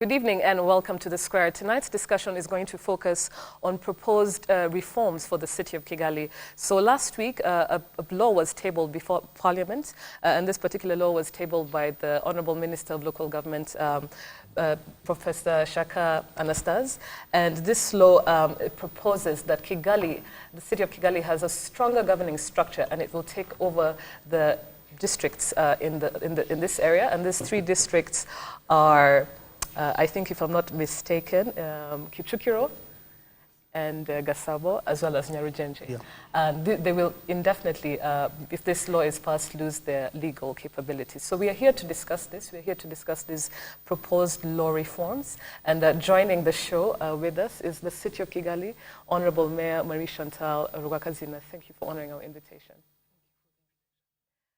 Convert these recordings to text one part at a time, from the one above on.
Good evening and welcome to The Square. Tonight's discussion is going to focus on proposed reforms for the city of Kigali. So last week, a law was tabled before Parliament, and this particular law was tabled by the Honorable Minister of Local Government, Professor Shaka Anastase. And this law proposes that Kigali, the city of Kigali, has a stronger governing structure, and it will take over the districts in this area. And these three districts are I think, if I'm not mistaken, Kicukiro and Gasabo, as well as Nyarugenje. Yeah. And they will indefinitely, if this law is passed, lose their legal capabilities. So we are here to discuss this. We're here to discuss these proposed law reforms. And joining the show with us is the City of Kigali, Honorable Mayor Marie Chantal Rugwakazina. Thank you for honoring our invitation.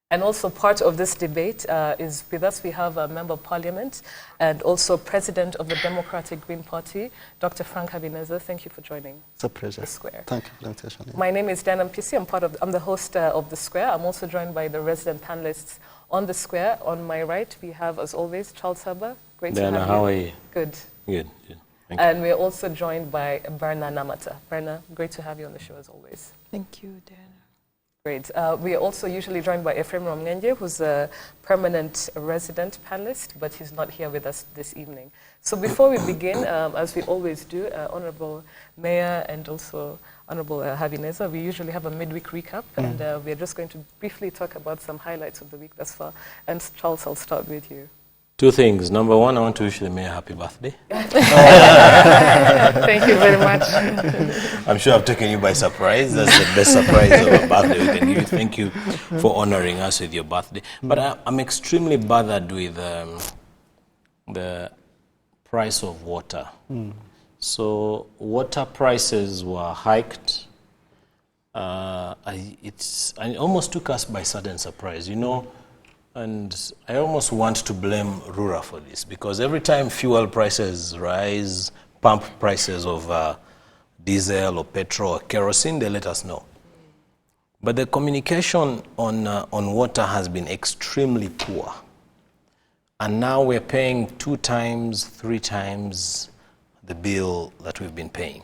And also part of this debate is with us, we have a Member of Parliament and also President of the Democratic Green Party, Dr. Frank Habineza. Thank you for joining. It's a pleasure. The Square. Thank you for the invitation. My name is Dan Mpisi. I'm the host of The Square. I'm also joined by the resident panelists on The Square. On my right, we have, as always, Charles Saba. Great to have you. How are you? Good. Good. Thank you. And we're also joined by Berna Namata. Berna, great to have you on the show, as always. Thank you, Dan. Great. We are also usually joined by Ephraim Romnenge, who's a permanent resident panelist, but he's not here with us this evening. So before we begin, as we always do, Honorable Mayor and also Honorable Habineza, we usually have a midweek recap, and we're just going to briefly talk about some highlights of the week thus far. And Charles, I'll start with you. Two things. Number one, I want to wish the mayor happy birthday. Thank you very much. I'm sure I've taken you by surprise. That's the best surprise of a birthday we can give you. Thank you for honoring us with your birthday. But I'm extremely bothered with the price of water. So water prices were hiked. It almost took us by sudden surprise, you know. And I almost want to blame Rura for this, because every time fuel prices rise, pump prices of diesel or petrol or kerosene, they let us know. But the communication on water has been extremely poor. And now we're paying 2 times, 3 times the bill that we've been paying.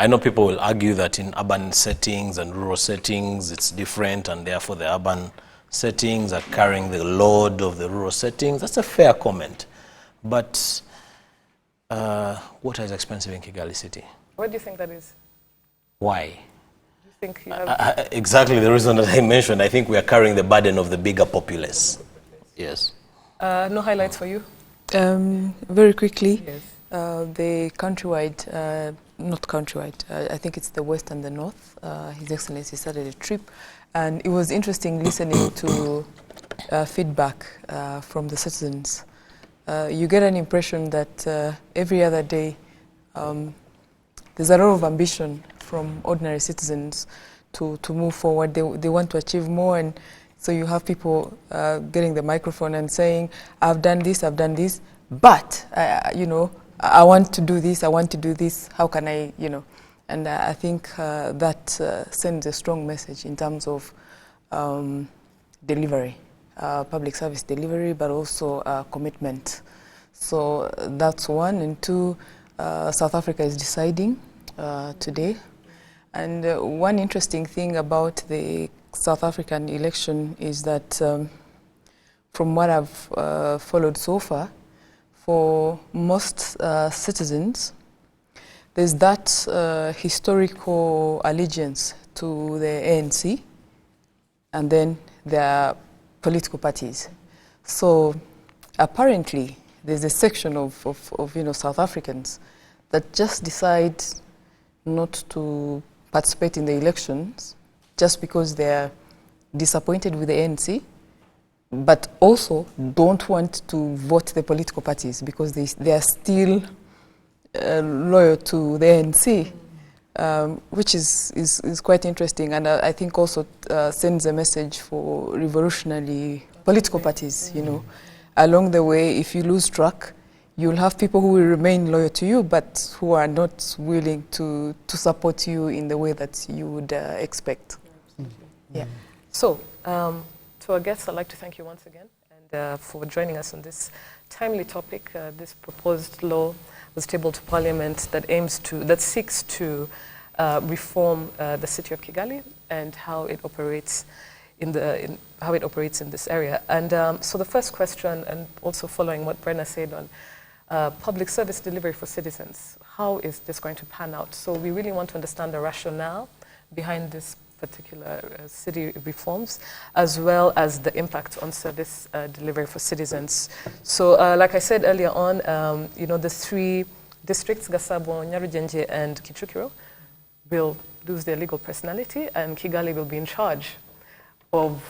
I know people will argue that in urban settings and rural settings it's different, and therefore the urban settings are carrying the load of the rural settings. That's a fair comment. But water is expensive in Kigali City. What do you think that is? Why? Do you think you have exactly the reason that I mentioned. I think we are carrying the burden of the bigger populace. Yes. No highlights for you? Very quickly, Yes. the countrywide, not countrywide, I think it's the West and the North. His Excellency started a trip, and it was interesting listening to feedback from the citizens. You get an impression that every other day there's a lot of ambition from ordinary citizens to move forward. They want to achieve more, and so you have people getting the microphone and saying, I've done this, but, you know, I want to do this, how can I, you know. And I think that sends a strong message in terms of delivery, public service delivery, but also commitment. So that's one. And two, South Africa is deciding today. And one interesting thing about the South African election is that from what I've followed so far, for most citizens, there's that historical allegiance to the ANC and then their political parties. So apparently, there's a section of you know, South Africans that just decide not to participate in the elections just because they're disappointed with the ANC, but also don't want to vote the political parties because they are still loyal to the ANC, which is quite interesting, and I think also sends a message for revolutionary political parties. You know, along the way, if you lose track, you'll have people who will remain loyal to you, but who are not willing to support you in the way that you would expect. Yeah. So. To our guests, I'd like to thank you once again, and and for joining us on this timely topic. This proposed law was tabled to Parliament that seeks to reform the city of Kigali and how it operates in this area. And so the first question, and also following what Brenna said on public service delivery for citizens, how is this going to pan out? So we really want to understand the rationale behind this particular city reforms, as well as the impact on service delivery for citizens. So like I said earlier on, the three districts, Gasabo, Nyarugenge, and Kicukiro, will lose their legal personality, and Kigali will be in charge of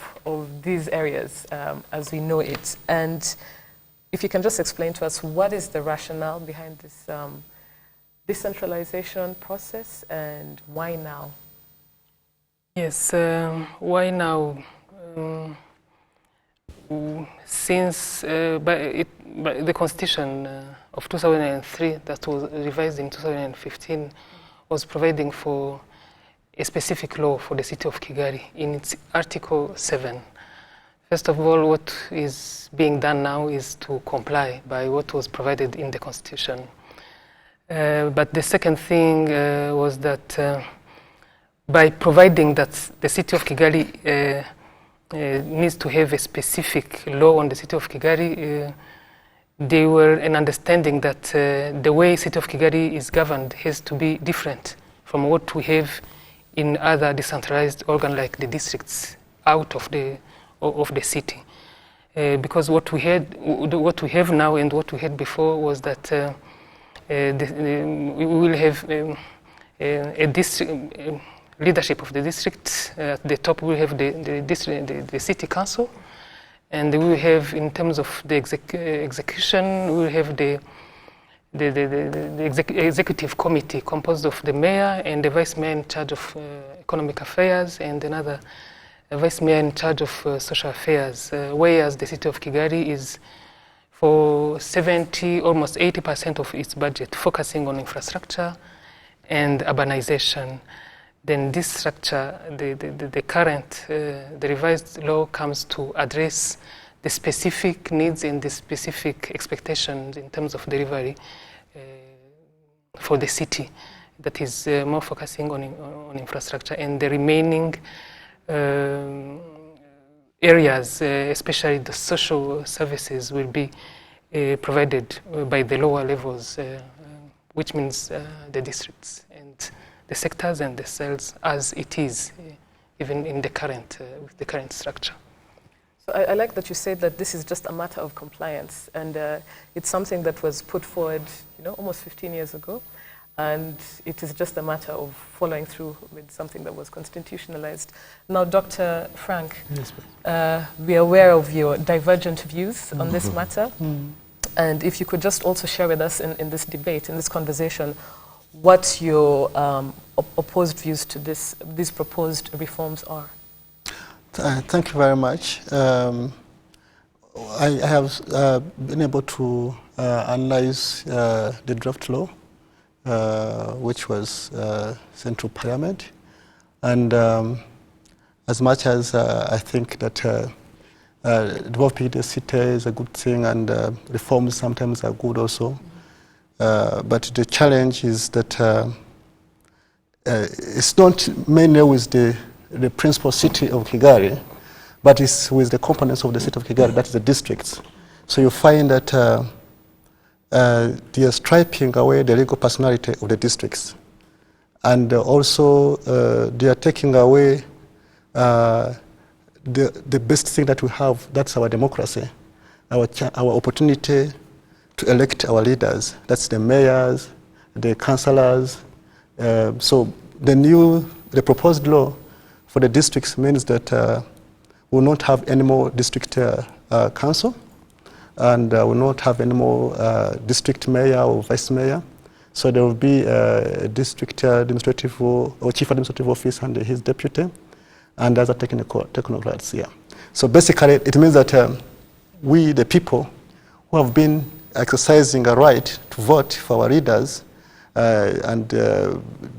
these areas as we know it. And if you can just explain to us what is the rationale behind this decentralization process and why now? Yes, why now? Since by the Constitution of 2003 that was revised in 2015 was providing for a specific law for the city of Kigali in its Article 7. First of all, what is being done now is to comply by what was provided in the Constitution. But the second thing was that by providing that the city of Kigali needs to have a specific law on the city of Kigali, they were an understanding that the way city of Kigali is governed has to be different from what we have in other decentralized organs like the districts out of the city. Because what we have now and what we had before was that we will have a district leadership of the district. At the top we have the city council, and we will have, in terms of the execution, we will have the executive committee composed of the mayor and the vice mayor in charge of economic affairs, and another vice mayor in charge of social affairs, whereas the city of Kigali is for 70, almost 80% of its budget focusing on infrastructure and urbanization. Then this structure, the current, the revised law comes to address the specific needs and the specific expectations in terms of delivery for the city, that is more focusing on infrastructure, and the remaining areas, especially the social services, will be provided by the lower levels, which means the districts and the sectors and the cells as it is, even in the current with the current structure. So I like that you said that this is just a matter of compliance, and it's something that was put forward, almost 15 years ago, and it is just a matter of following through with something that was constitutionalized. Now, Dr. Frank, yes, we are aware of your divergent views on this matter, and if you could just also share with us in this debate, in this conversation, what your opposed views to these proposed reforms are. Thank you very much. I have been able to analyze the draft law, which was sent to Parliament. And as much as I think that developing the city is a good thing, and reforms sometimes are good also, but the challenge is that it's not mainly with the principal city of Kigali, but it's with the components of the city of Kigali, that's the districts. So you find that they are striping away the legal personality of the districts. And also they are taking away the best thing that we have, that's our democracy, our opportunity to elect our leaders. That's the mayors, the councillors. So the proposed law for the districts means that we will not have any more district council, and will not have any more district mayor or vice mayor. So there will be a district administrative or chief administrative office and his deputy, and other technocrats. Yeah. So basically, it means that we, the people, who have been exercising a right to vote for our leaders, and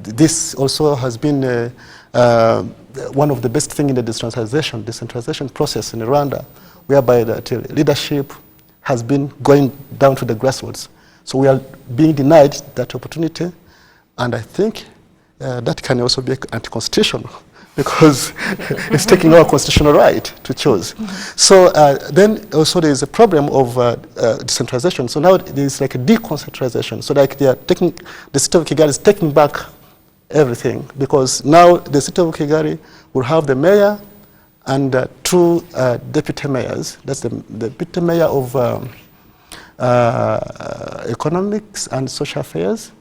this also has been one of the best things in the decentralization process in Rwanda, whereby the leadership has been going down to the grassroots. So we are being denied that opportunity, and I think that can also be anti-constitutional because it's taking our constitutional right to choose. So then also there is a problem of decentralization. So now there is like a deconcentralization. So like they are taking, the city of Kigali is taking back everything, because now the city of Kigali will have the mayor and two deputy mayors. That's the deputy mayor of economics and social affairs,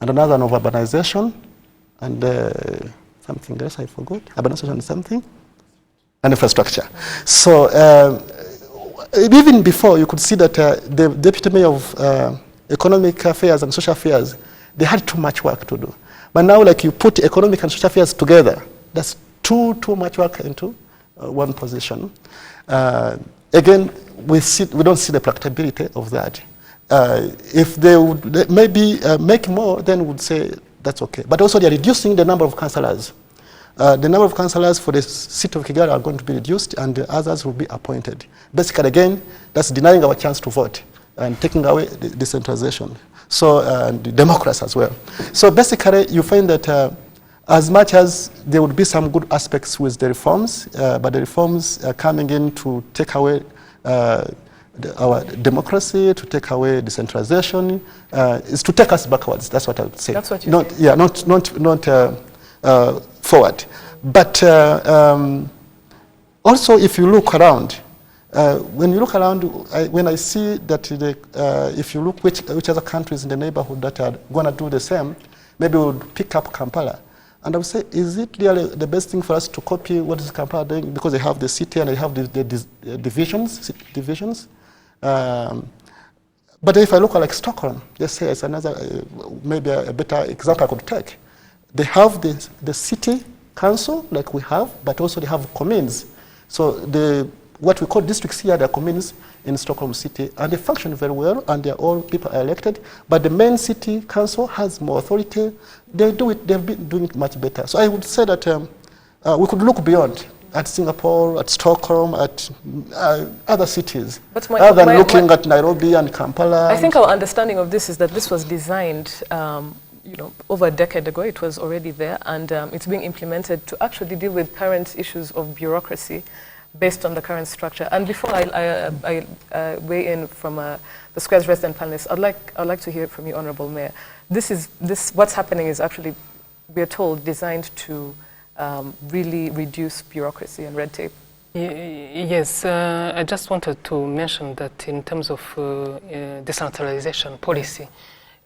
and another one of urbanization, and something else I forgot, urbanization and something, and infrastructure. So even before, you could see that the deputy mayor of economic affairs and social affairs, they had too much work to do. But now, like, you put economic and social affairs together, that's too much work into one position. Again, we don't see the practicability of that. If they would maybe make more, then we would say that's okay. But also they are reducing the number of councillors. The number of councillors for the city of Kigali are going to be reduced, and the others will be appointed. Basically, again, that's denying our chance to vote and taking away the decentralization. So, and democracy as well. So basically, you find that as much as there would be some good aspects with the reforms, but the reforms are coming in to take away our democracy, to take away decentralization, is to take us backwards. That's what I would say. That's what you say. Yeah, not forward. But also, if you look around, when you look around, when I see that if you look which other countries in the neighborhood that are going to do the same, maybe we would pick up Kampala. And I would say, is it really the best thing for us to copy what is Kampala doing? Because they have the city and they have the divisions. But if I look at like Stockholm, let's say it's another, maybe a better example I could take. They have the city council like we have, but also they have communes. So what we call districts here, they're communes in Stockholm City, and they function very well, and they're all people are elected. But the main city council has more authority. They've been doing it much better. So I would say that we could look beyond at Singapore, at Stockholm, at other cities, rather than looking at Nairobi and Kampala. I think our understanding of this is that this was designed over a decade ago. It was already there, and it's being implemented to actually deal with current issues of bureaucracy based on the current structure. And before I weigh in from the Square's resident panelists, I'd like to hear from you, Honorable Mayor. What's happening is actually, we are told, designed to really reduce bureaucracy and red tape. Yes, I just wanted to mention that in terms of decentralization policy,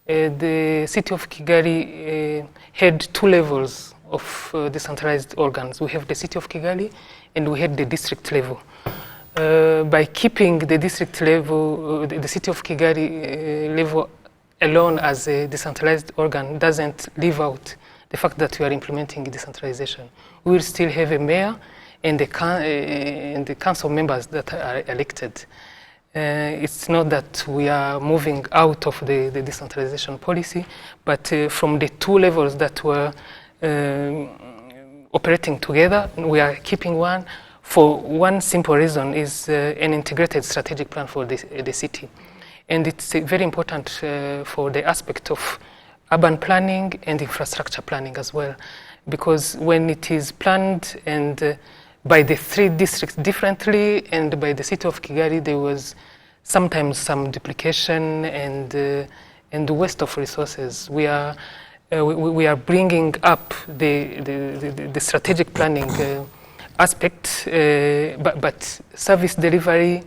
the city of Kigali had two levels of decentralized organs. We have the city of Kigali and we had the district level. By keeping the district level, the city of Kigali level alone as a decentralized organ doesn't leave out the fact that we are implementing decentralization. We will still have a mayor and the council members that are elected. It's not that we are moving out of the decentralization policy, but from the two levels that were operating together, we are keeping one for one simple reason, is an integrated strategic plan for the city. And it's very important for the aspect of urban planning and infrastructure planning as well, because when it is planned and by the three districts differently and by the city of Kigali, there was sometimes some duplication and waste of resources. We are bringing up the strategic planning aspect, but service delivery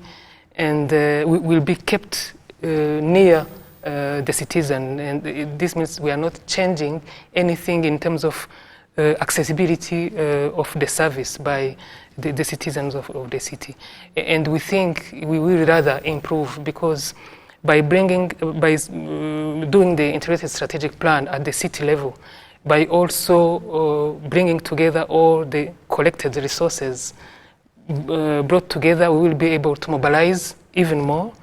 and will be kept near the citizen, and this means we are not changing anything in terms of accessibility of the service by the citizens of the city. And we think we will rather improve, because by doing the integrated strategic plan at the city level, by also bringing together all the collected resources brought together, we will be able to mobilize even more.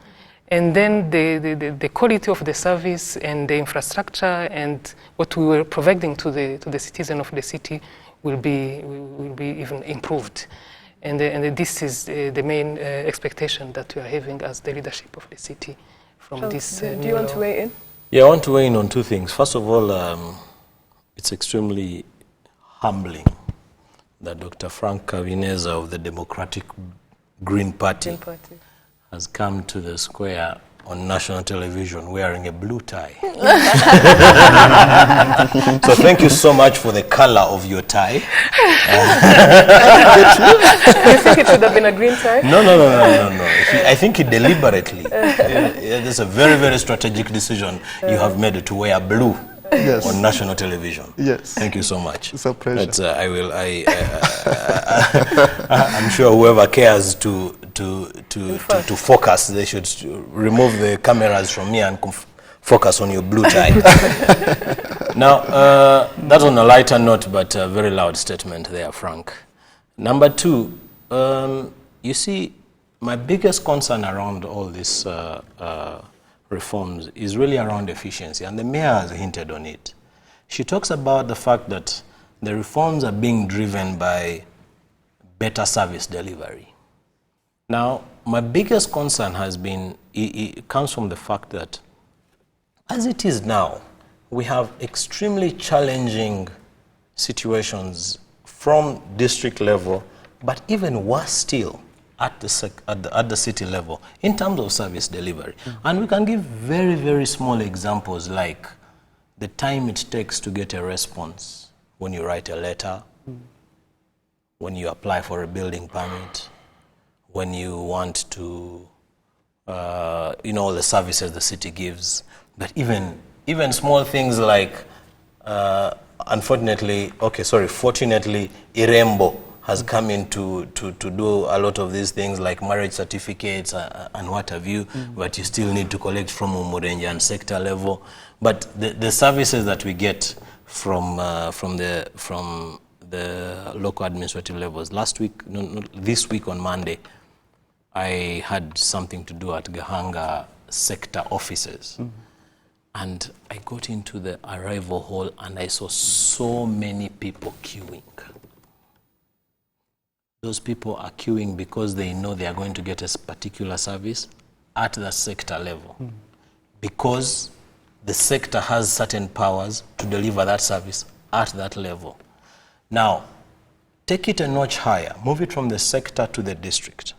And then the quality of the service and the infrastructure and what we were providing to the citizen of the city will be even improved. And this is the main expectation that we are having as the leadership of the city from this Do you want to weigh in? Yeah, I want to weigh in on two things. First of all, it's extremely humbling that Dr. Frank Habineza of the Democratic Green Party has come to the square on national television wearing a blue tie. So thank you so much for the color of your tie. Do you think it should have been a green tie? No. I think he deliberately, there's a very, very strategic decision you have made to wear blue on national television. Yes. Thank you so much. It's a pleasure. But, I'm sure whoever cares to focus, they should remove the cameras from me and focus on your blue tie. Now, that's on a lighter note, but a very loud statement there, Frank. Number two, you see, my biggest concern around all these reforms is really around efficiency, and the mayor has hinted on it. She talks about the fact that the reforms are being driven by better service delivery. Now, my biggest concern has been, it comes from the fact that as it is now, we have extremely challenging situations from district level, but even worse still at the city level in terms of service delivery. And we can give very, very small examples like the time it takes to get a response when you write a letter, when you apply for a building permit, when you want to, all the services the city gives. But even small things like, fortunately, Irembo has come in to do a lot of these things like marriage certificates and what have you, but you still need to collect from Umurenje and sector level. But the services that we get from the local administrative levels. This week on Monday, I had something to do at Gahanga sector offices. And I got into the arrival hall and I saw so many people queuing. Those people are queuing because they know they are going to get a particular service at the sector level. Because the sector has certain powers to deliver that service at that level. Now, take it a notch higher, move it from the sector to the district.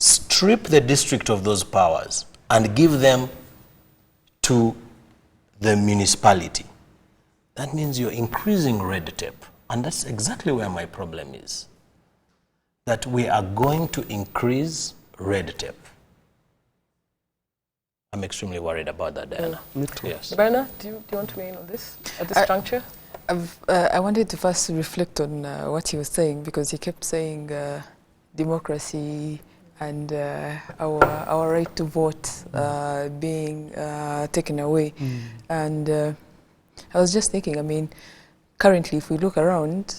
Strip the district of those powers and give them to the municipality. That means you're increasing red tape. And that's exactly where my problem is. That we are going to increase red tape. I'm extremely worried about that, Diana. Me too. Yes. Berna, do you want to weigh in on this at this juncture? I wanted to first reflect on what he was saying, because he kept saying democracy and our right to vote being taken away. And I was just thinking, I mean, currently, if we look around,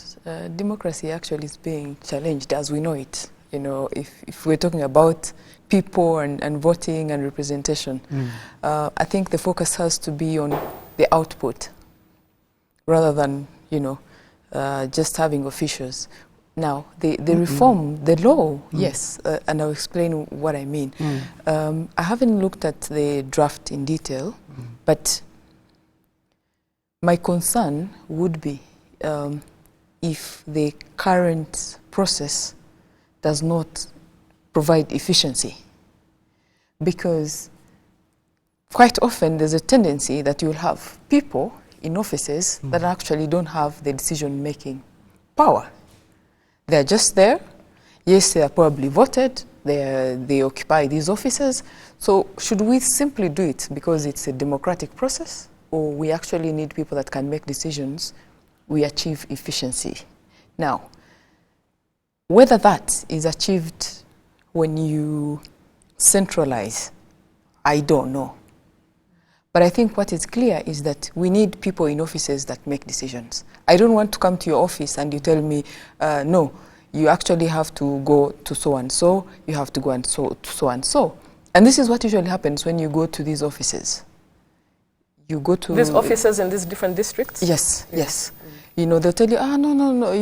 democracy actually is being challenged as we know it. You know, if we're talking about people and voting and representation, I think the focus has to be on the output rather than, just having officials. Now, the reform, the law, yes, and I'll explain what I mean. I haven't looked at the draft in detail, but my concern would be if the current process does not provide efficiency. Because quite often there's a tendency that you'll have people in offices that actually don't have the decision-making power. They're just there. Yes, they are probably voted. They occupy these offices. So should we simply do it because it's a democratic process? Or we actually need people that can make decisions, we achieve efficiency. Now, whether that is achieved when you centralize, I don't know. But I think what is clear is that we need people in offices that make decisions. I don't want to come to your office and you tell me, no, you actually have to go to so-and-so, you have to go and so-and-so. And this is what usually happens when you go to these offices. You go to these offices in these different districts? Yes, yes. they'll tell you,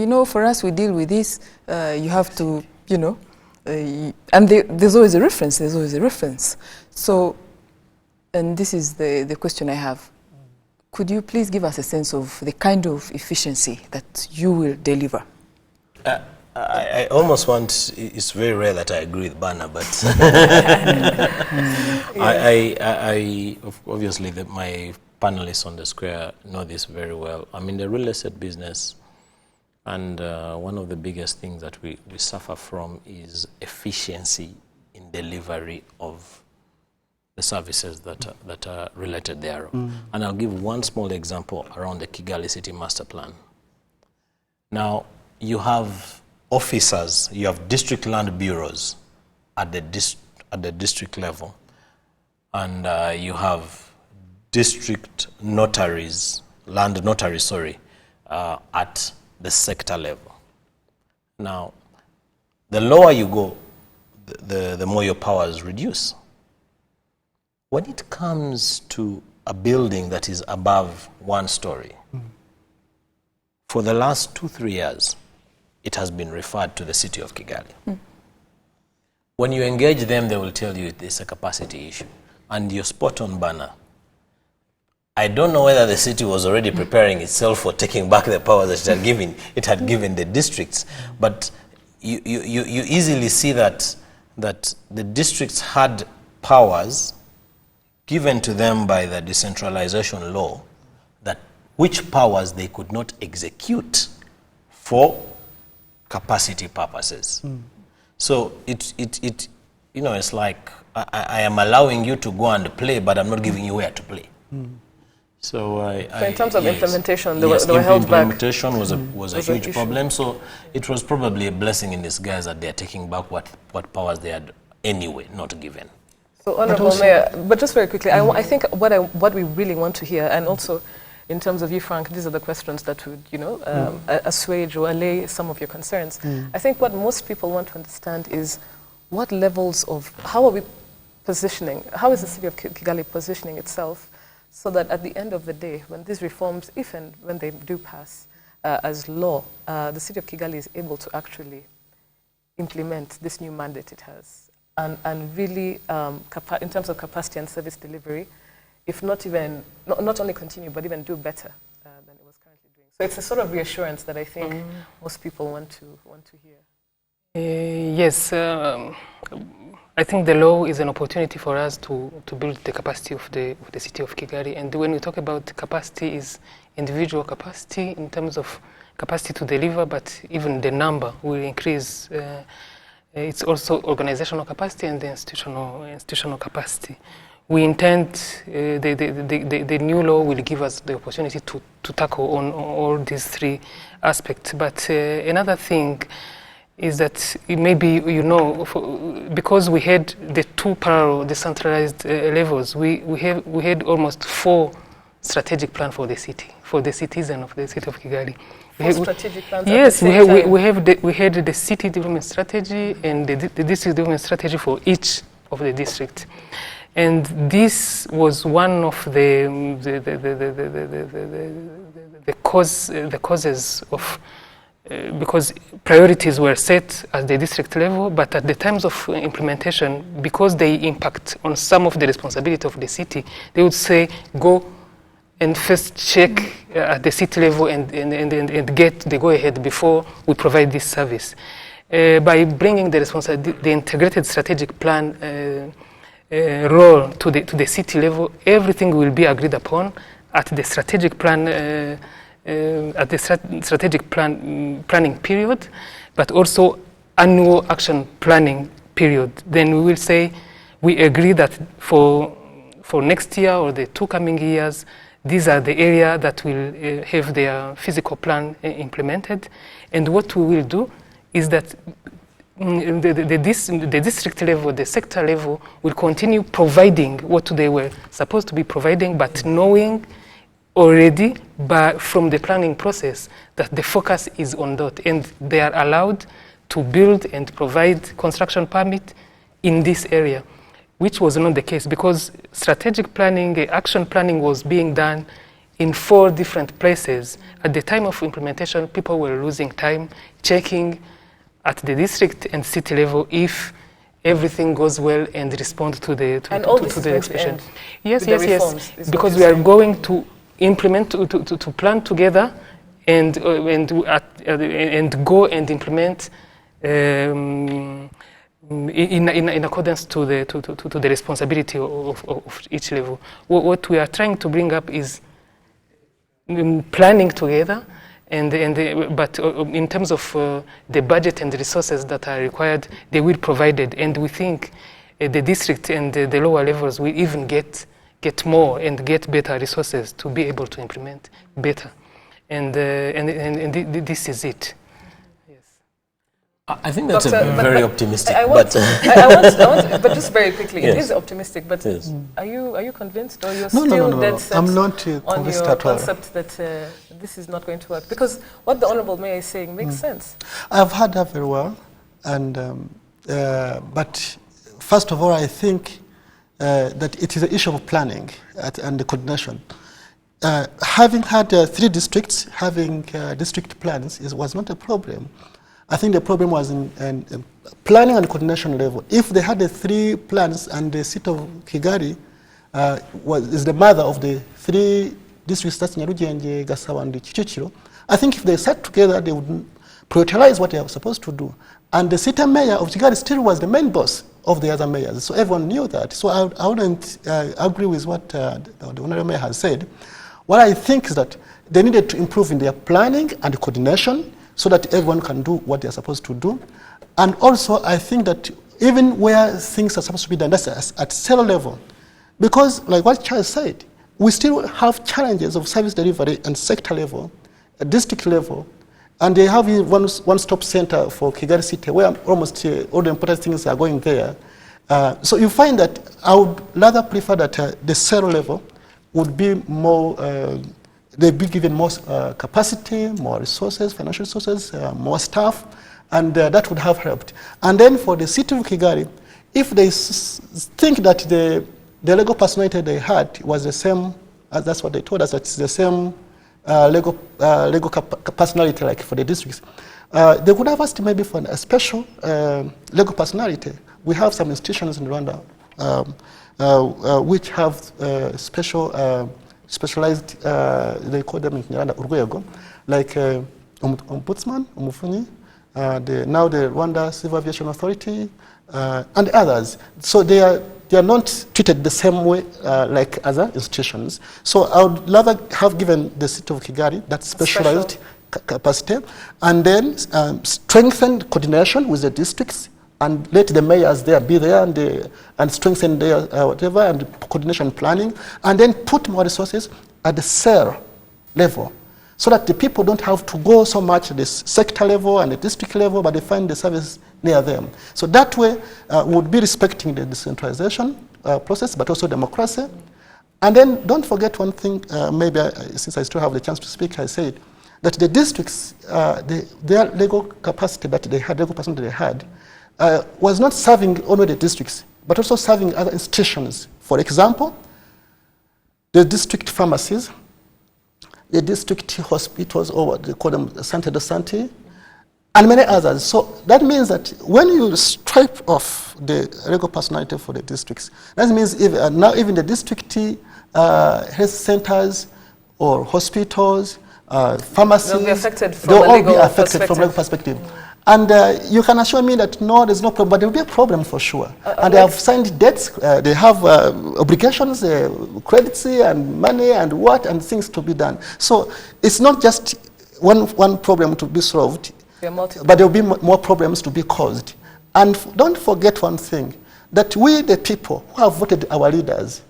no, for us we deal with this, you have to, and there's always a reference. So, and this is the question I have. Could you please give us a sense of the kind of efficiency that you will deliver? I almost want, it's very rare that I agree with Bana, but obviously my panelists on the square know this very well. I'm in the real estate business, and one of the biggest things that we suffer from is efficiency in delivery of the services that are related thereof. And I'll give one small example around the Kigali City Master Plan. Now, you have officers, you have district land bureaus at the district level, and you have district notaries, land notaries, at the sector level. Now, the lower you go, the more your powers reduce. When it comes to a building that is above 1 story, for the last 2-3 years, it has been referred to the city of Kigali. When you engage them, they will tell you it's a capacity issue. And you're spot on, Bana. I don't know whether the city was already preparing itself for taking back the power that it had given the districts. But you easily see that the districts had powers given to them by the decentralization law, that which powers they could not execute for capacity purposes. So it's like I am allowing you to go and play, but I'm not giving you where to play. So in terms of implementation, they were held back. Implementation was a huge problem. So it was probably a blessing in disguise that they are taking back what powers they had anyway not given. So, Honourable Mayor, but just very quickly, I think what we really want to hear, and also in terms of you, Frank, these are the questions that would, assuage or allay some of your concerns. I think what most people want to understand is what levels of, how are we positioning, how is the city of Kigali positioning itself so that at the end of the day, when these reforms, if and when they do pass as law, the city of Kigali is able to actually implement this new mandate it has. And really, in terms of capacity and service delivery, if not even, not only continue, but even do better than it was currently doing. So it's a sort of reassurance that I think most people want to hear. Yes, I think the law is an opportunity for us to build the capacity of the city of Kigali. And when we talk about capacity, is individual capacity in terms of capacity to deliver, but even the number will increase. It's also organizational capacity and the institutional capacity. We intend, the new law will give us the opportunity to tackle on all these 3 aspects. But another thing is that maybe, because we had the 2 parallel decentralized levels, we had almost 4 strategic plans for the city, for the citizen of the city of Kigali. Strategic plans. Yes, we had the city development strategy and the district development strategy for each of the districts, and this was one of the causes of because priorities were set at the district level, but at the times of implementation, because they impact on some of the responsibility of the city, they would say go and first check at the city level and get the go-ahead before we provide this service. By bringing the integrated strategic plan role to the city level, everything will be agreed upon at the strategic plan planning period, but also annual action planning period. Then we will say we agree that for next year or the 2 coming years, these are the areas that will have their physical plan implemented. And what we will do is that the district level, the sector level, will continue providing what they were supposed to be providing, but knowing already from the planning process that the focus is on that, and they are allowed to build and provide construction permit in this area, which was not the case because strategic planning, action planning was being done in 4 different places. At the time of implementation, people were losing time checking at the district and city level if everything goes well and respond to the expression. Yes. Because we are going to implement, to plan together and go and implement in accordance to the responsibility of each level. What we are trying to bring up is planning together, but in terms of the budget and the resources that are required, they will be provided, and we think the district and the lower levels will even get more and get better resources to be able to implement better, and this is it. I think that's very optimistic. I want, but just very quickly, it is optimistic. But are you convinced, or you're still dead set I'm not on your concept that this is not going to work? Because what the Honourable Mayor is saying makes sense. I've heard that very well, and but first of all, I think that it is an issue of planning and the coordination. Having had 3 districts having district plans was not a problem. I think the problem was in planning and coordination level. If they had the 3 plans and the city of Kigali is the mother of the 3 districts, that's Nyarugenge, Gasabo, and Kicukiro, I think if they sat together, they would prioritize what they are supposed to do. And the city mayor of Kigali still was the main boss of the other mayors, so everyone knew that. So I wouldn't agree with what the Honorable Mayor has said. What I think is that they needed to improve in their planning and coordination, so that everyone can do what they're supposed to do. And also, I think that even where things are supposed to be done, that's at cell level. Because, like what Charles said, we still have challenges of service delivery and sector level, at district level, and they have one-stop center for Kigali City, where almost all the important things are going there. So you find that I would rather prefer that the cell level would be more they'd be given more capacity, more resources, financial resources, more staff, and that would have helped. And then for the city of Kigali, if they think that the legal personality they had was the same, that's what they told us, that it's the same legal personality like for the districts, they would have asked maybe for a special legal personality. We have some institutions in Rwanda which have specialized, they call them in Rwanda urwego, like Ombudsman, Umuvunyi, now the Rwanda Civil Aviation Authority, and others. So they are not treated the same way like other institutions. So I would rather have given the city of Kigali that specialized capacity, and then strengthen coordination with the districts, and let the mayors there be there and strengthen their whatever and coordination planning, and then put more resources at the cell level, so that the people don't have to go so much at the sector level and the district level, but they find the service near them. So that way we would be respecting the decentralization process, but also democracy. And then don't forget one thing, maybe since I still have the chance to speak, I said that the districts, their legal capacity that they had, legal personality they had, was not serving only the districts, but also serving other institutions. For example, the district pharmacies, the district hospitals, or what they call them, Sante de Sante, and many others. So that means that when you stripe off the legal personality for the districts, that means now even the district health centers or hospitals, pharmacies, they'll be affected from they'll a all legal be affected perspective. from a legal perspective. And you can assure me that no, there's no problem, but there will be a problem for sure. And they have signed debts, they have obligations, credits and money and things to be done. So it's not just one problem to be solved, but there will be more problems to be caused. And don't forget one thing, that we, the people who have voted our leaders,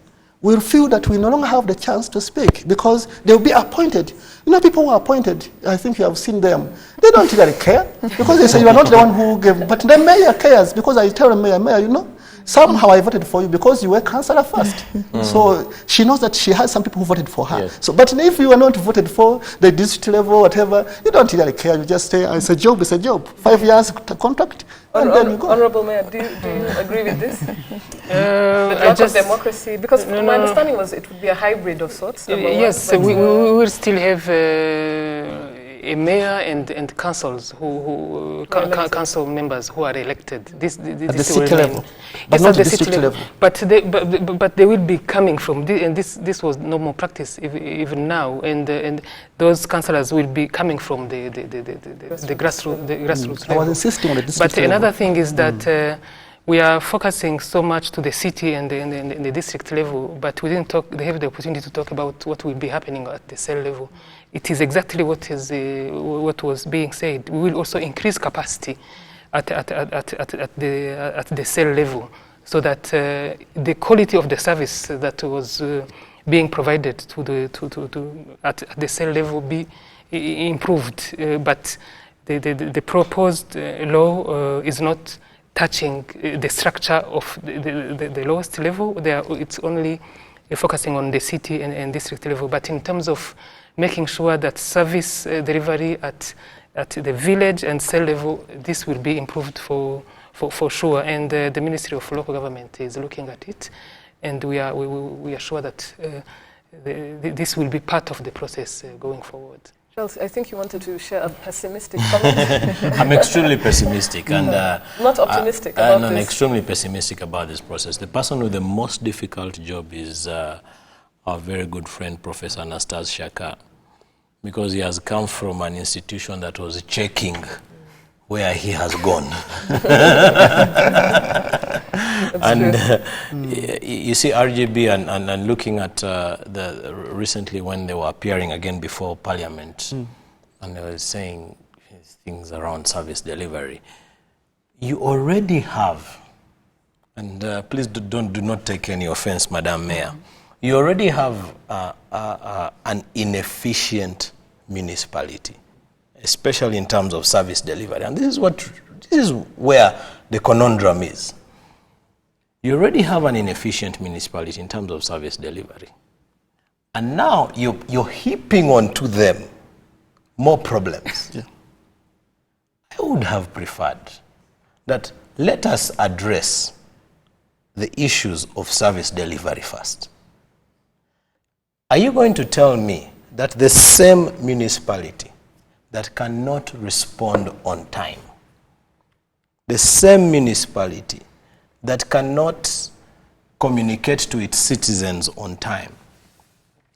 will feel that we no longer have the chance to speak because they will be appointed. You know, people who are appointed, I think you have seen them, they don't really care because they say you are not the one who gave, but the mayor cares because I tell the mayor, you know, Somehow I voted for you because you were councillor first. So she knows that she has some people who voted for her. Yes. So, but if you are not voted for the district level, whatever, you don't really care. You just say, it's a job, it's a job. 5 years contract, and then you go. Honorable Mayor, do you agree with this? The lack of democracy, because my understanding was it would be a hybrid of sorts. Yes, we will still have a mayor and councils council members who are elected. At the city level, but yes, not at the district level. But they will be coming from and this was normal practice even now, and those councillors will be coming from the grassroots level. I was insisting on the district But level. another thing is that we are focusing so much to the city and the district level, but we didn't they have the opportunity to talk about what will be happening at the cell level. It is exactly what was being said. We will also increase capacity at the cell level, so that the quality of the service that was being provided at the cell level be improved. But the proposed law is not touching the structure of the lowest level. It's only focusing on the city and district level. But in terms of making sure that service delivery at the village and cell level, this will be improved for sure. And the Ministry of Local Government is looking at it, and we are sure that this will be part of the process going forward. Charles, I think you wanted to share a pessimistic comment. I'm extremely pessimistic and not optimistic about I'm this. extremely pessimistic about this process. The person with the most difficult job is our very good friend, Professor Anastase Shaka, because he has come from an institution that was checking where he has gone. And you see RGB and looking at recently when they were appearing again before Parliament, and they were saying things around service delivery. You already have, and please do not take any offense, Madam Mayor, you already have an inefficient municipality, especially in terms of service delivery. And this is where the conundrum is. You already have an inefficient municipality in terms of service delivery. And now you're heaping onto them more problems. Yeah. I would have preferred that let us address the issues of service delivery first. Are you going to tell me that the same municipality that cannot respond on time, the same municipality that cannot communicate to its citizens on time,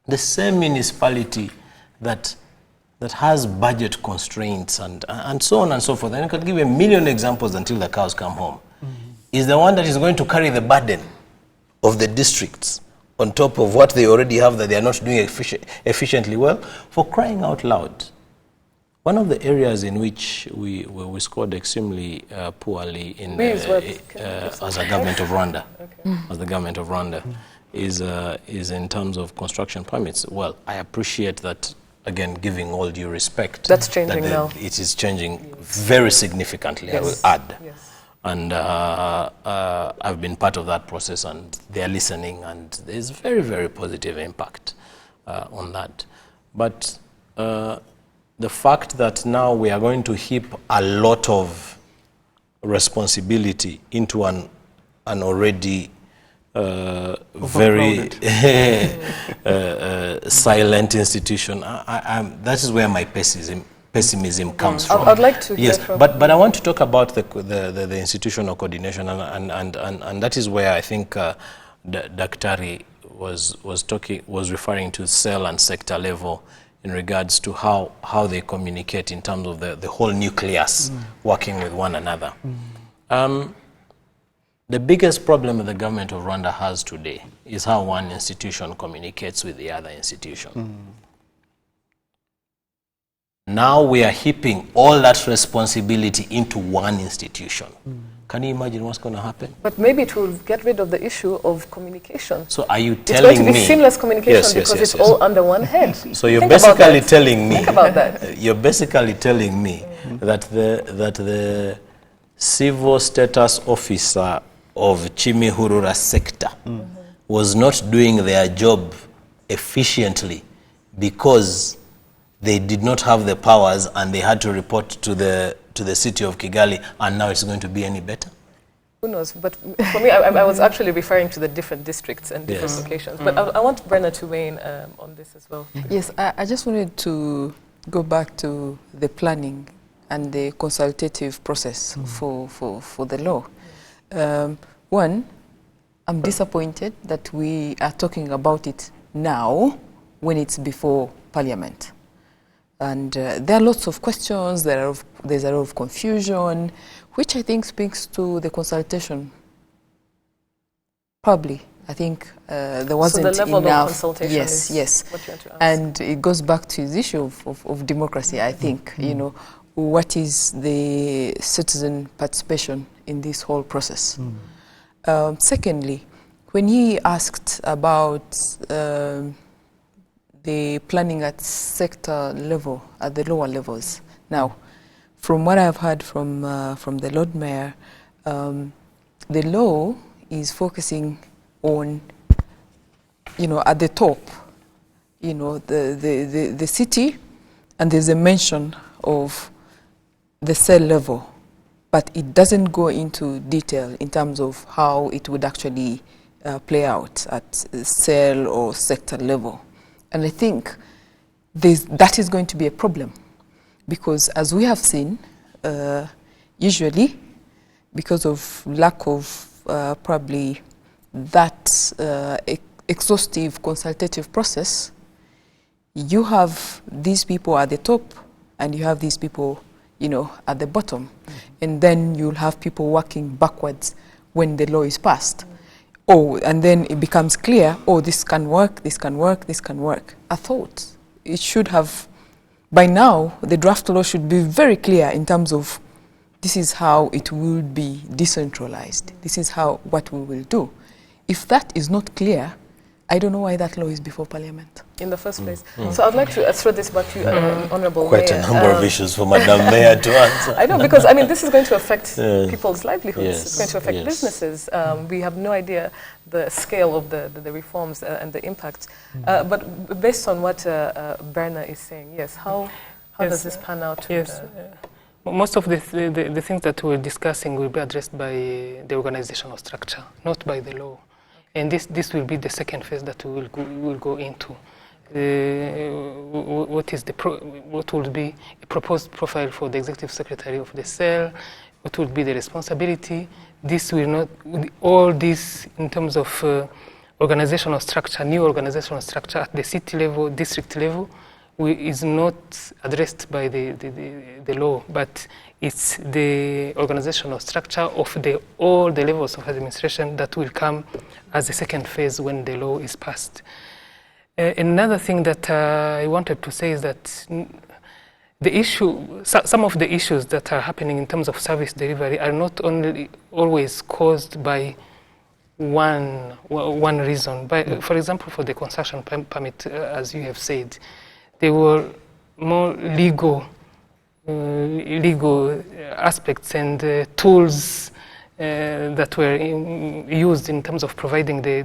the same municipality that has budget constraints and so on and so forth, and I could give 1 million examples until the cows come home, is the one that is going to carry the burden of the districts on top of what they already have that they are not doing efficiently well. For crying out loud, one of the areas in which we scored extremely poorly as a government of Rwanda, as the government of Rwanda, is in terms of construction permits. Well, I appreciate that, again, giving all due respect. That's changing now. It is changing very significantly, I will add. Yes. And I've been part of that process, and they're listening, and there's very, very positive impact on that. But the fact that now we are going to heap a lot of responsibility into an already very silent institution, that is where my pessimism comes from. I'd like to hear from... But I want to talk about the institutional coordination, and that is where I think Daktari was referring to cell and sector level in regards to how they communicate in terms of the whole nucleus working with one another. The biggest problem the government of Rwanda has today is how one institution communicates with the other institution. Now we are heaping all that responsibility into one institution. Can you imagine what's going to happen? But maybe it will get rid of the issue of communication. So are you It's telling me... going to be seamless communication because it's all under one head. So you're Think basically telling me... Think about that. You're basically telling me that the civil status officer of Chimihurura sector was not doing their job efficiently because they did not have the powers and they had to report to the city of Kigali, and now it's going to be any better? Who knows? But for me, I was actually referring to the different districts and different locations. But I want Brenna to weigh in on this as well. Yes, I just wanted to go back to the planning and the consultative process for the law. One, I'm disappointed that we are talking about it now when it's before Parliament. And there are lots of questions, there's a lot of confusion, which I think speaks to the consultation. Probably, I think there wasn't enough. So the level of consultation yes, yes. What you want to ask. And it goes back to the issue of democracy, I think. You know, what is the citizen participation in this whole process? Secondly, when he asked about the planning at sector level, at the lower levels. Now, from what I've heard from the Lord Mayor, the law is focusing on, you know, at the top, you know, the city, and there's a mention of the cell level, but it doesn't go into detail in terms of how it would actually play out at cell or sector level. And I think that is going to be a problem, because as we have seen, usually because of lack of probably that exhaustive consultative process, you have these people at the top and you have these people, you know, at the bottom. And then you'll have people working backwards when the law is passed. Oh, and then it becomes clear, oh, this can work, this can work, this can work. I thought it should have, by now, the draft law should be very clear in terms of this is how it will be decentralized. This is what we will do. If that is not clear, I don't know why that law is before Parliament. In the first place. So I'd like to throw this back to you, Honourable Quite Mayor. a number of issues for Madam Mayor to answer. I know, because I mean, this is going to affect people's livelihoods. Yes, It's going to affect businesses. We have no idea the scale of the reforms and the impact. But based on what Brenna is saying, yes, how does this pan out? Yes. Most of the things that we're discussing will be addressed by the organizational structure, not by the law. And this will be the second phase that we will go into. What will be a proposed profile for the executive secretary of the cell? What will be the responsibility? This will not, all this in terms of organizational structure, new organizational structure at the city level, district level, is not addressed by the law, but it's the organizational structure of all the levels of administration that will come as a second phase when the law is passed. Another thing that I wanted to say is that some of the issues that are happening in terms of service delivery are not only always caused by one reason. For example, for the construction permit, as you have said, there were more legal aspects and tools that were used in terms of providing the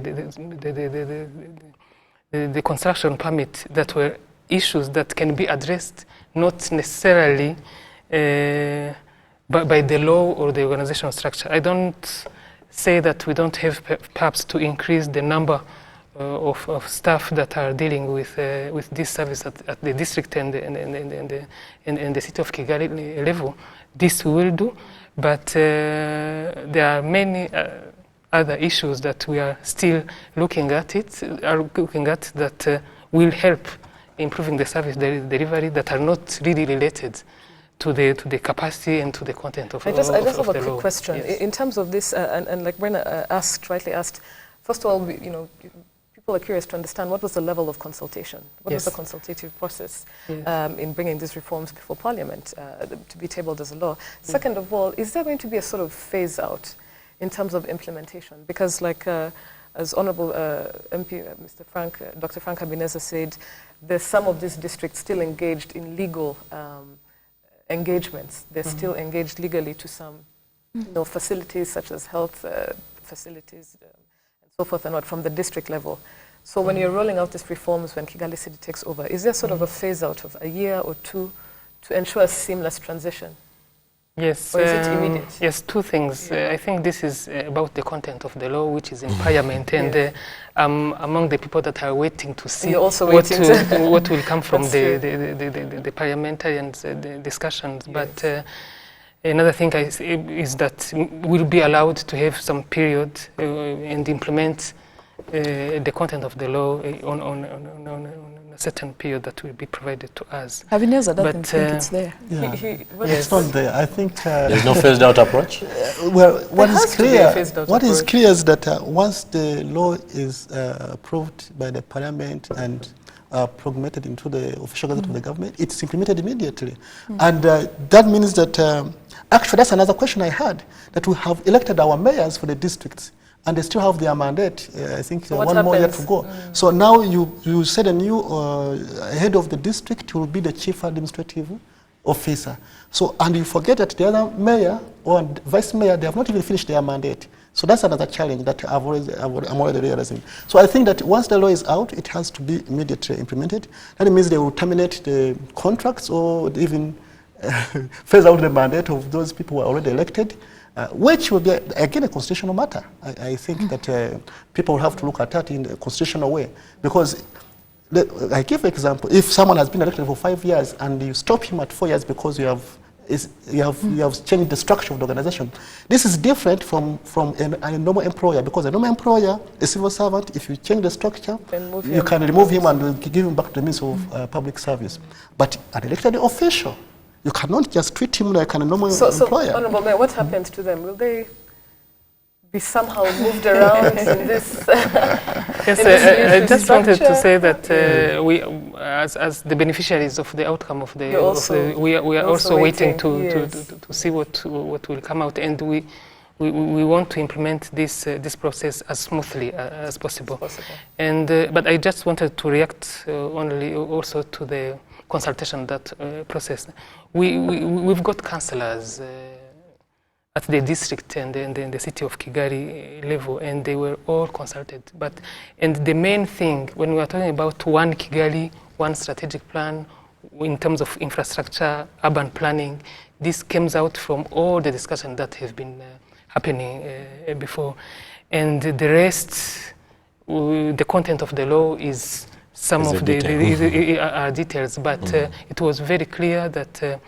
construction permit that were issues that can be addressed not necessarily by the law or the organizational structure. I don't say that we don't have perhaps to increase the number of staff that are dealing with this service at the district and the city of Kigali level. This we will do, but there are many other issues that we are still looking at that will help improving the service delivery that are not really related to the capacity and to the content of the law. I just have a quick question. Yes. In terms of this, and like Brenna rightly asked, first of all, people are curious to understand what was the level of consultation, what was the consultative process in bringing these reforms before Parliament to be tabled as a law. Second of all, is there going to be a sort of phase out in terms of implementation? Because like as Honourable MP, Dr. Frank Habineza said, there's some of these districts still engaged in legal engagements. They're still engaged legally to some facilities such as health facilities and so forth and what from the district level. So when you're rolling out these reforms when Kigali City takes over, is there sort of a phase out of a year or two to ensure a seamless transition? Yes, Or is it immediate? yes, two things. I think this is about the content of the law, which is in Parliament, and Yes. among the people that are waiting to see You're also what, waiting what will come from That's the parliamentarians' the discussions. But another thing is that we'll be allowed to have some period and implement the content of the law on a certain period that will be provided to us. Habineza doesn't But, think it's there. Yeah. What It's not there. I think. There's no phased out approach? Well, what has is to be a clear? phased-out What is approach. clear is that once the law is approved by the parliament and promulgated into the official gazette of the government, it's implemented immediately, and that means that actually that's another question I had, that we have elected our mayors for the districts. And they still have their mandate. I think So what one more year happens? to go. So now you said a new head of the district will be the chief administrative officer. So, and you forget that the other mayor or vice mayor, they have not even finished their mandate. So that's another challenge that I'm already realizing. So I think that once the law is out, it has to be immediately implemented. That means they will terminate the contracts or even phase out the mandate of those people who are already elected. Which will be, again, a constitutional matter. I think that people will have to look at that in a constitutional way. Because, I give an example, if someone has been elected for 5 years and you stop him at 4 years because you have changed the structure of the organization, this is different from a normal employer, because a normal employer, a civil servant, if you change the structure, you can remove him and give him back to the means of public service. But an elected official, you cannot just treat him like a normal employer. So, Honorable Mayor, what happens to them? Will they be somehow moved around in this? Yes, in this I just wanted to structure? say that we, as the beneficiaries of the outcome of the, we are also waiting to see what will come out, and we want to implement this process as smoothly as possible. And but I just wanted to react only also to the consultation process. We've got councillors at the district and the city of Kigali level, and they were all consulted. And the main thing, when we are talking about one Kigali, one strategic plan, in terms of infrastructure, urban planning, this comes out from all the discussion that have been happening before. And the rest, the content of the law is some of the details, but it was very clear that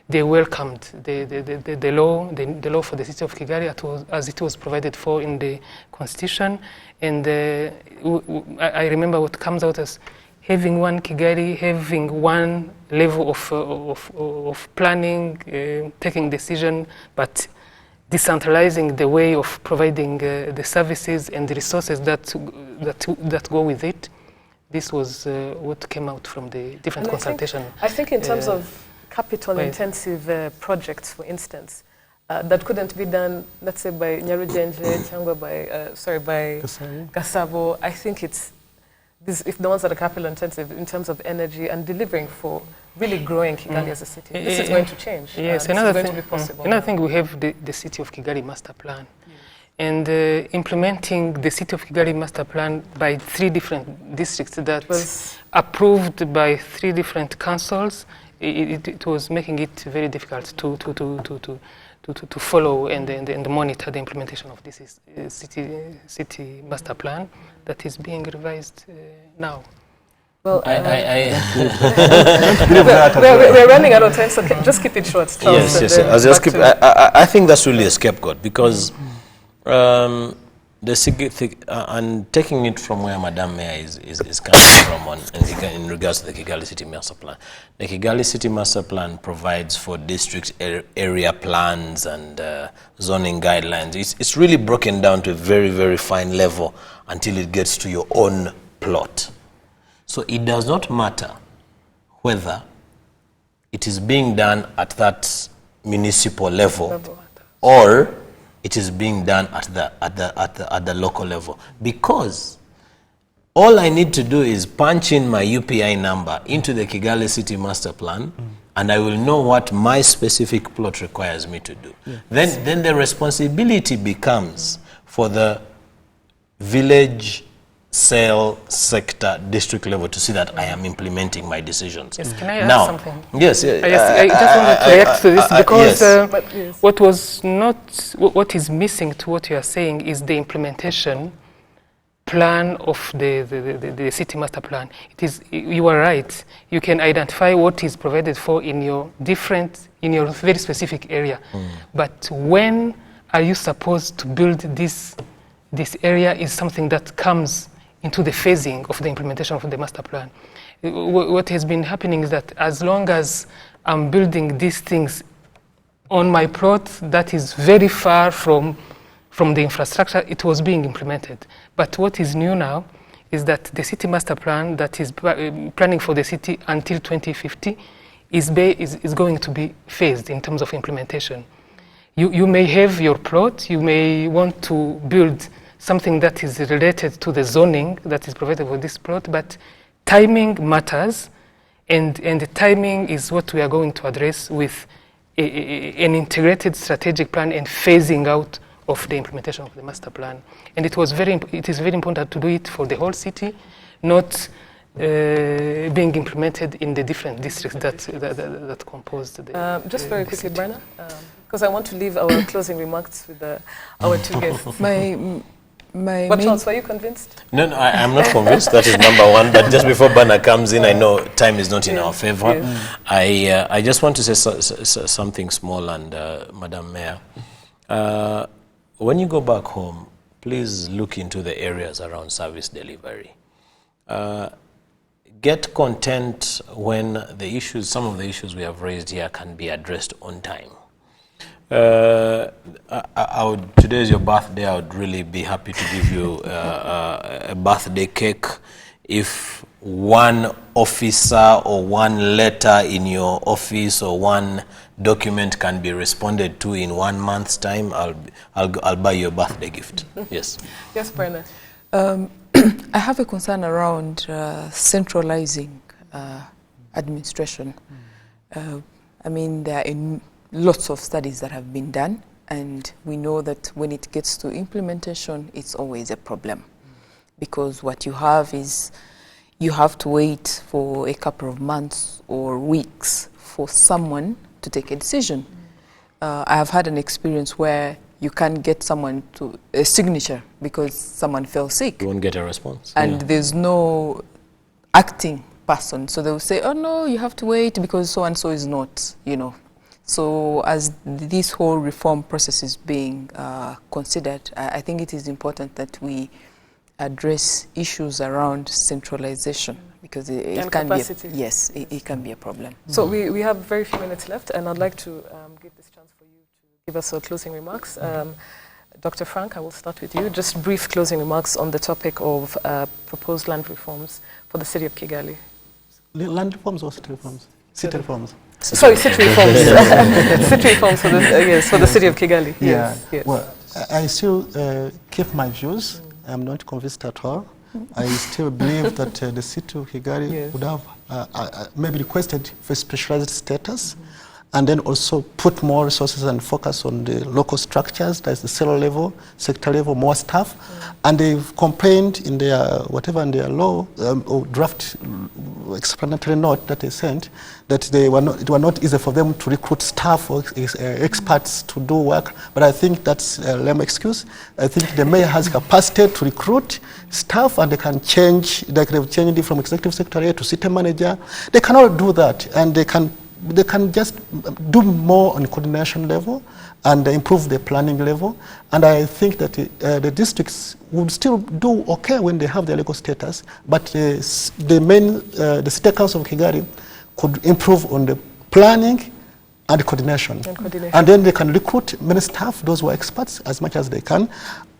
they welcomed the law for the city of Kigali as it was provided for in the constitution. And I remember what comes out as having one Kigali, having one level of planning, taking decision, but decentralizing the way of providing the services and the resources that go with it. This was what came out from the different consultation. I think in terms of capital-intensive projects, for instance, that couldn't be done, let's say, by Nyarugenje, Changwa, by Gasabo. I think it's if the ones that are capital-intensive in terms of energy and delivering for really growing Kigali as a city, this is going to change. Yes, another thing. Going to be possible. Another thing, we have the city of Kigali master plan. And implementing the City of Kigali master plan by 3 different districts that was approved by 3 different councils, it was making it very difficult to follow and monitor the implementation of this city master plan that is being revised now. Well, we're running out of time, so just keep it short. Yes. I think that's really a scapegoat, because and taking it from where Madam Mayor is coming from in regards to the Kigali City Master Plan. The Kigali City Master Plan provides for district area plans and zoning guidelines. It's really broken down to a very, very fine level until it gets to your own plot. So it does not matter whether it is being done at that municipal level or it is being done at the local level, because all I need to do is punch in my UPI number into the Kigali City Master Plan, and I will know what my specific plot requires me to do. Yes. Then the responsibility becomes for the village, cell, sector, district level to see that I am implementing my decisions. Yes, can I add something? Yes. I just want to react to this because yes. what is missing to what you are saying is the implementation plan of the city master plan. You are right. You can identify what is provided for in your very specific area. But when are you supposed to build this area is something that comes into the phasing of the implementation of the master plan. What has been happening is that as long as I'm building these things on my plot that is very far from the infrastructure, it was being implemented. But what is new now is that the city master plan that is planning for the city until 2050 is going to be phased in terms of implementation. You may have your plot, you may want to build something that is related to the zoning that is provided for this plot, but timing matters, and the timing is what we are going to address with an integrated strategic plan and phasing out of the implementation of the master plan. And it is very important to do it for the whole city, not being implemented in the different districts that compose the... just very quickly, Brenna, because I want to leave our closing remarks with our two guests. But Charles, were you convinced? No, I'm not convinced. That is number one. But just before Bana comes in, I know time is not in our favor. Yes. I just want to say something small, and Madam Mayor, when you go back home, please look into the areas around service delivery. Get content when some of the issues we have raised here can be addressed on time. Today is your birthday. I would really be happy to give you a birthday cake if one officer or one letter in your office or one document can be responded to in 1 month's time. I'll buy you a birthday gift. Yes. Yes, Brenna. I have a concern around centralizing administration. I mean, there are lots of studies that have been done, and we know that when it gets to implementation, it's always a problem. Because what you have is you have to wait for a couple of months or weeks for someone to take a decision. I have had an experience where you can't get someone to a signature because someone fell sick. You won't get a response. And there's no acting person. So they'll say, oh no, you have to wait because so-and-so is not, So as this whole reform process is being considered, I think it is important that we address issues around centralization, because it can capacity. It can be a problem. So we have very few minutes left, and I'd like to give this chance for you to give us our closing remarks. Dr. Frank, I will start with you. Just brief closing remarks on the topic of proposed land reforms for the city of Kigali. Land reforms or city reforms? City reforms. Sorry, city reforms. City reforms for the city of Kigali. Yes. Well, I still keep my views. I'm not convinced at all. I still believe that the city of Kigali would have maybe requested for specialized status, and then also put more resources and focus on the local structures, that's the cell level, sector level, more staff. And they've complained in their, in their law, or draft explanatory note that they sent, that it were not easy for them to recruit staff or experts to do work. But I think that's a lame excuse. I think the mayor has capacity to recruit staff, and they can change, they've changed it from executive secretary to city manager. They cannot do that, and they can just do more on coordination level and improve the planning level. And I think that the districts would still do okay when they have their legal status, but the State Council of Kigali could improve on the planning and coordination. And then they can recruit many staff, those who are experts, as much as they can.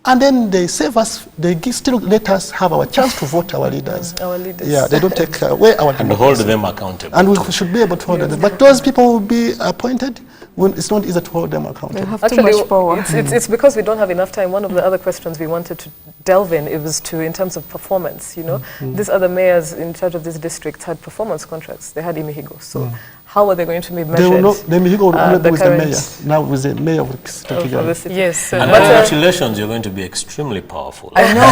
And then they save us, still let us have our chance to vote our leaders. Our leaders. Yeah, they don't take away our democracy. And hold them accountable. And we should be able to hold them. But those people will be appointed when it's not easy to hold them accountable. They have too much power. It's because we don't have enough time. One of the other questions we wanted to delve in, it was in terms of performance, These other mayors in charge of these districts had performance contracts. They had Imihigo. So how are they going to be measured? They will not, the Mihigo will only the be with the mayor. current- Now with the mayor of the city of of the Kigali. city? Yes. And But, congratulations, you're going to be extremely powerful. I know.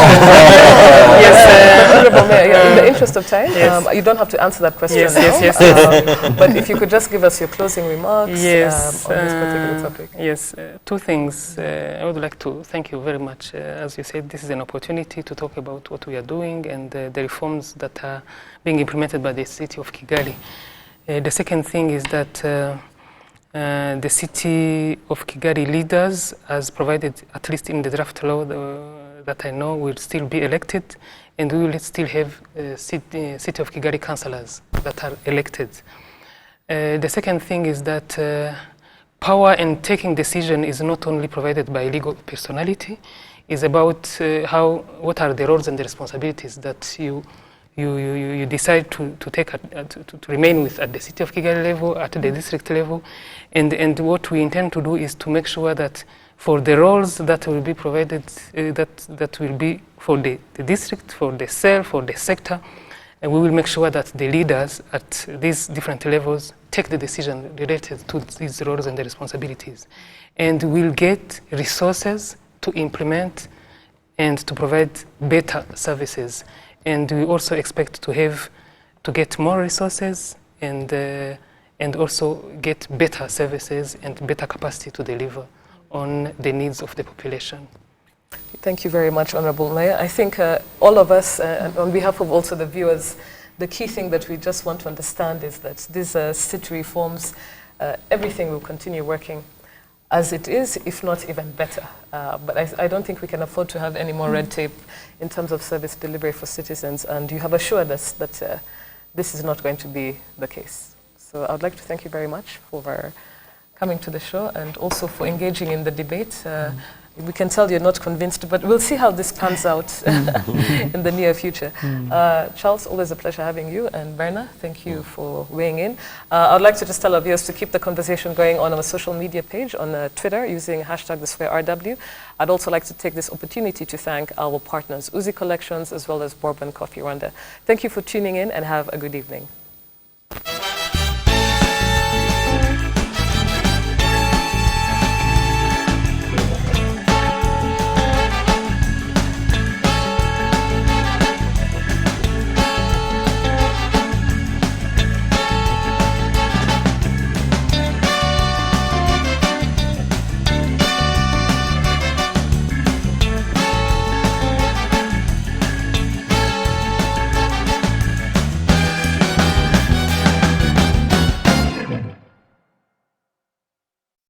Honorable Mayor, yeah, in the interest of time, Yes. you don't have to answer that question Yes, now. yes, yes, But if you could just give us your closing remarks Yes, on this particular topic. Yes, two things. I would like to thank you very much. As you said, this is an opportunity to talk about what we are doing and the reforms that are being implemented by the city of Kigali. The second thing is that the city of Kigali leaders, as provided at least in the draft law that I know, will still be elected, and we will still have city of Kigali councillors that are elected. The second thing is that power in taking decision is not only provided by legal personality, it's about what are the roles and the responsibilities that you decide to take to remain with at the city of Kigali level, at the district level, and what we intend to do is to make sure that for the roles that will be provided, that will be for the district, for the cell, for the sector, and we will make sure that the leaders at these different levels take the decision related to these roles and the responsibilities, and will get resources to implement and to provide better services. And we also expect to get more resources and also get better services and better capacity to deliver on the needs of the population. Thank you very much, Honorable Mayor. I think all of us, and on behalf of also the viewers, the key thing that we just want to understand is that these city reforms, everything will continue working as it is, if not even better. But I don't think we can afford to have any more red tape in terms of service delivery for citizens, and you have assured us that this is not going to be the case. So I would like to thank you very much for coming to the show and also for engaging in the debate. We can tell you're not convinced, but we'll see how this pans out in the near future. Charles, always a pleasure having you, and Berna, thank you for weighing in. I'd like to just tell our viewers to keep the conversation going on our social media page on Twitter using #TheSquareRW. I'd also like to take this opportunity to thank our partners, Uzi Collections, as well as Bourbon Coffee Rwanda. Thank you for tuning in and have a good evening.